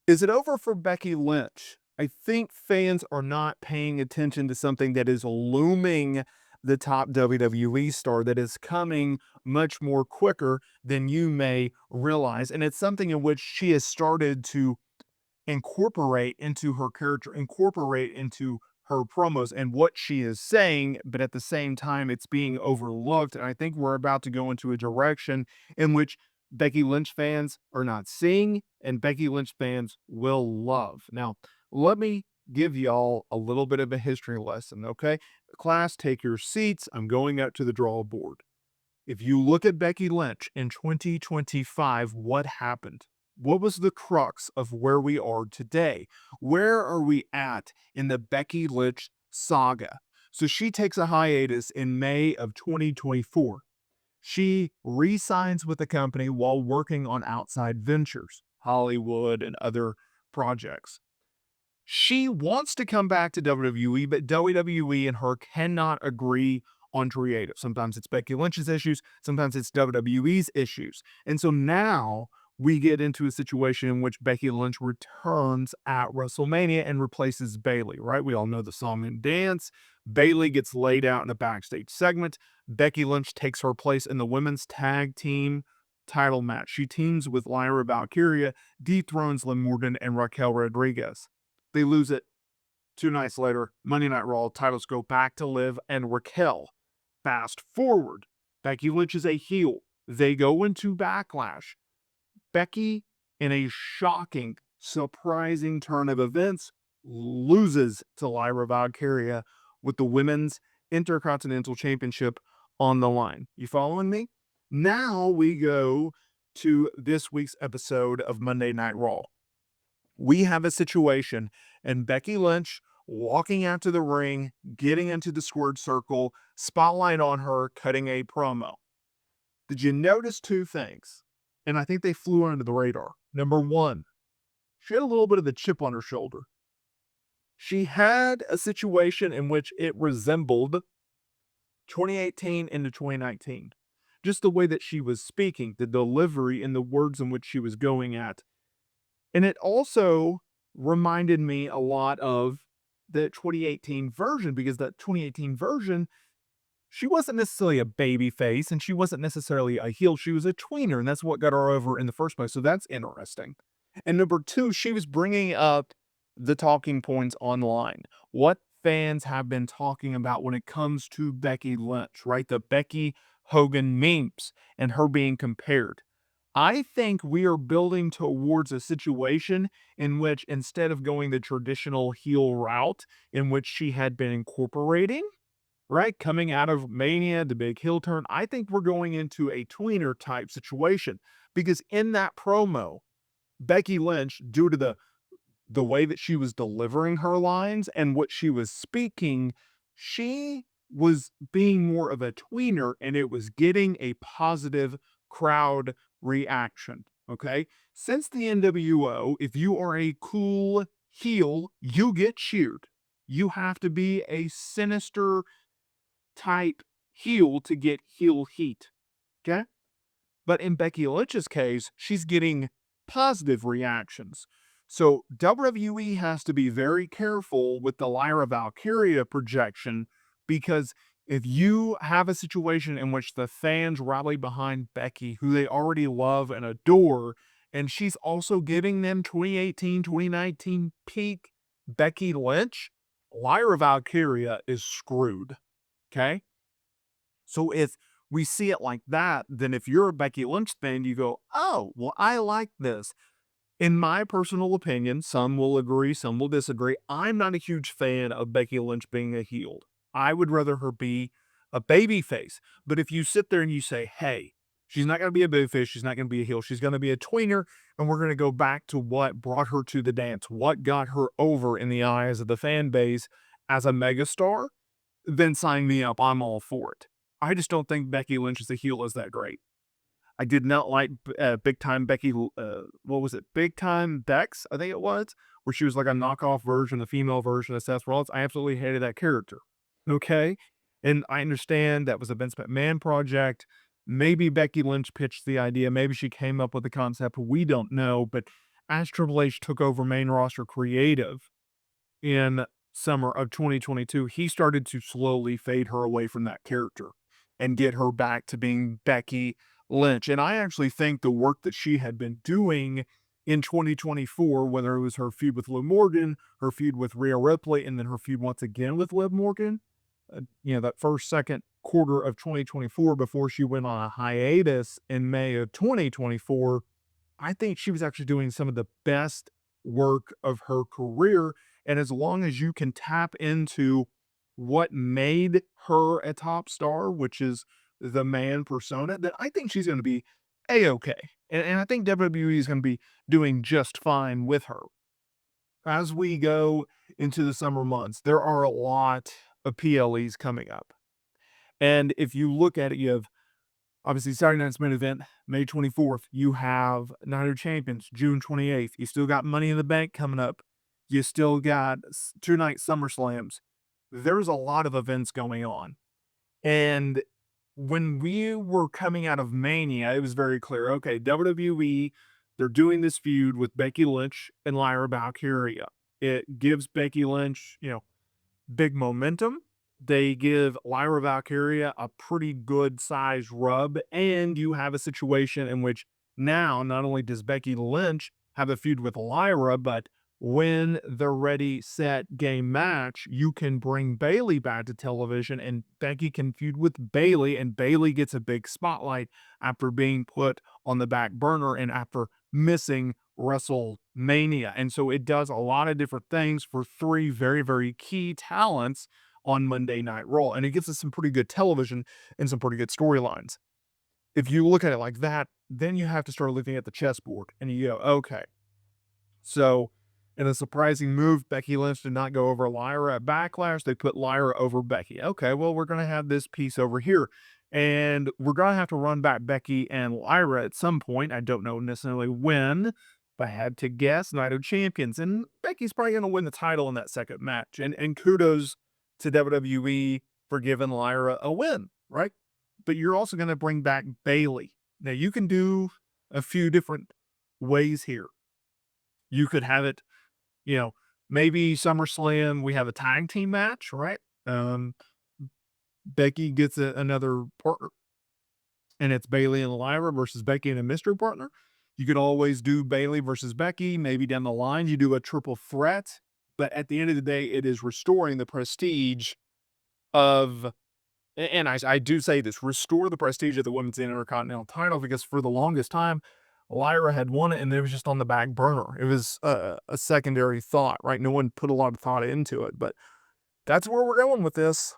Is it over for Becky Lynch? I think fans are not paying attention to something that is looming the top WWE star that is coming much more quicker than you may realize. And it's something in which she has started to incorporate into her character, incorporate into her promos and what she is saying, but at the same time, it's being overlooked. And I think we're about to go into a direction in which Becky Lynch fans are not seeing and Becky Lynch fans will love. Now, let me give y'all a little bit of a history lesson, okay? Class, take your seats. I'm going out to the draw board. If you look at Becky Lynch in 2025, what happened? What was the crux of where we are today? Where are we at in the Becky Lynch saga? So she takes a hiatus in May of 2024. She re-signs with the company while working on outside ventures, Hollywood and other projects. She wants to come back to WWE, but WWE and her cannot agree on creative. Sometimes it's Becky Lynch's issues, sometimes it's WWE's issues. And so now we get into a situation in which Becky Lynch returns at WrestleMania and replaces Bayley, right? We all know the song and dance. Bayley gets laid out in a backstage segment. Becky Lynch takes her place in the women's tag team title match. She teams with Lyra Valkyria, dethrones Liv Morgan and Raquel Rodriguez. They lose it 2 nights later. Monday Night Raw, titles go back to Liv and Raquel. Fast forward. Becky Lynch is a heel. They go into Backlash. Becky, in a shocking, surprising turn of events, loses to Lyra Valkyria with the Women's Intercontinental Championship on the line. You following me? Now we go to this week's episode of Monday Night Raw. We have a situation and Becky Lynch walking out to the ring, getting into the squared circle, spotlight on her, cutting a promo. Did you notice two things? And I think they flew under the radar. Number one, she had a little bit of the chip on her shoulder. She had a situation in which it resembled 2018 into 2019. Just the way that she was speaking, the delivery, and the words in which she was going at. And it also reminded me a lot of the 2018 version, because that 2018 version, she wasn't necessarily a baby face and she wasn't necessarily a heel. She was a tweener, and that's what got her over in the first place. So that's interesting. And number two, she was bringing up the talking points online. What fans have been talking about when it comes to Becky Lynch, right? The Becky Hogan memes and her being compared. I think we are building towards a situation in which instead of going the traditional heel route in which she had been incorporating, right, coming out of Mania, the big heel turn, I think we're going into a tweener type situation because in that promo, Becky Lynch, due to the way that she was delivering her lines and what she was speaking, she was being more of a tweener and it was getting a positive crowd reaction. Okay. Since the NWO, if you are a cool heel, you get cheered. You have to be a sinister type heel to get heel heat. Okay. But in Becky Lynch's case, she's getting positive reactions. So WWE has to be very careful with the Lyra Valkyria projection because if you have a situation in which the fans rally behind Becky, who they already love and adore, and she's also giving them 2018, 2019 peak Becky Lynch, Lyra Valkyria is screwed. Okay? So if we see it like that, then if you're a Becky Lynch fan, you go, oh, well, I like this. In my personal opinion, some will agree, some will disagree. I'm not a huge fan of Becky Lynch being a heel. I would rather her be a baby face. But if you sit there and you say, hey, she's not going to be a babyface, she's not going to be a heel, she's going to be a tweener, and we're going to go back to what brought her to the dance, what got her over in the eyes of the fan base as a megastar, then sign me up. I'm all for it. I just don't think Becky Lynch as a heel is that great. I did not like Big Time Becky, what was it? Big Time Bex, I think it was, where she was like a knockoff version, a female version of Seth Rollins. I absolutely hated that character. Okay? And I understand that was a Vince McMahon project. Maybe Becky Lynch pitched the idea. Maybe she came up with the concept. We don't know. But as Triple H took over main roster creative in summer of 2022, he started to slowly fade her away from that character and get her back to being Becky Lynch. And I actually think the work that she had been doing in 2024, whether it was her feud with Liv Morgan, her feud with Rhea Ripley, and then her feud once again with Liv Morgan, that first, second quarter of 2024 before she went on a hiatus in May of 2024, I think she was actually doing some of the best work of her career. And as long as you can tap into what made her a top star, which is the man persona, then I think she's going to be a-okay. And I think WWE is going to be doing just fine with her. As we go into the summer months, there are a lot of PLEs coming up. And if you look at it, you have obviously Saturday Night's Main Event, May 24th. You have Night of Champions, June 28th. You still got Money in the Bank coming up. You still got 2-night SummerSlams. There's a lot of events going on. And when we were coming out of Mania, it was very clear, okay, WWE, they're doing this feud with Becky Lynch and Lyra Valkyria. It gives Becky Lynch, big momentum. They give Lyra Valkyria a pretty good size rub, and you have a situation in which now not only does Becky Lynch have a feud with Lyra, but when the ready, set, game match, you can bring Bayley back to television, and Becky can feud with Bayley, and Bayley gets a big spotlight after being put on the back burner and after missing WrestleMania. And so it does a lot of different things for three very, very key talents on Monday Night Raw. And it gives us some pretty good television and some pretty good storylines. If you look at it like that, then you have to start looking at the chessboard and you go, okay, so in a surprising move, Becky Lynch did not go over Lyra at Backlash. They put Lyra over Becky. Okay, well, we're going to have this piece over here. And we're going to have to run back Becky and Lyra at some point. I don't know necessarily when, but I had to guess Night of Champions. And Becky's probably going to win the title in that second match. And kudos to WWE for giving Lyra a win, right? But you're also going to bring back Bayley. Now, you can do a few different ways here. You could have it, maybe SummerSlam, we have a tag team match, right? Becky gets another partner, and it's Bayley and Lyra versus Becky and a mystery partner. You could always do Bayley versus Becky. Maybe down the line, you do a triple threat. But at the end of the day, it is restoring the prestige of, and I do say this, restore the prestige of the Women's Intercontinental title, because for the longest time, Lyra had won it and it was just on the back burner. It was a secondary thought, right? No one put a lot of thought into it, but that's where we're going with this.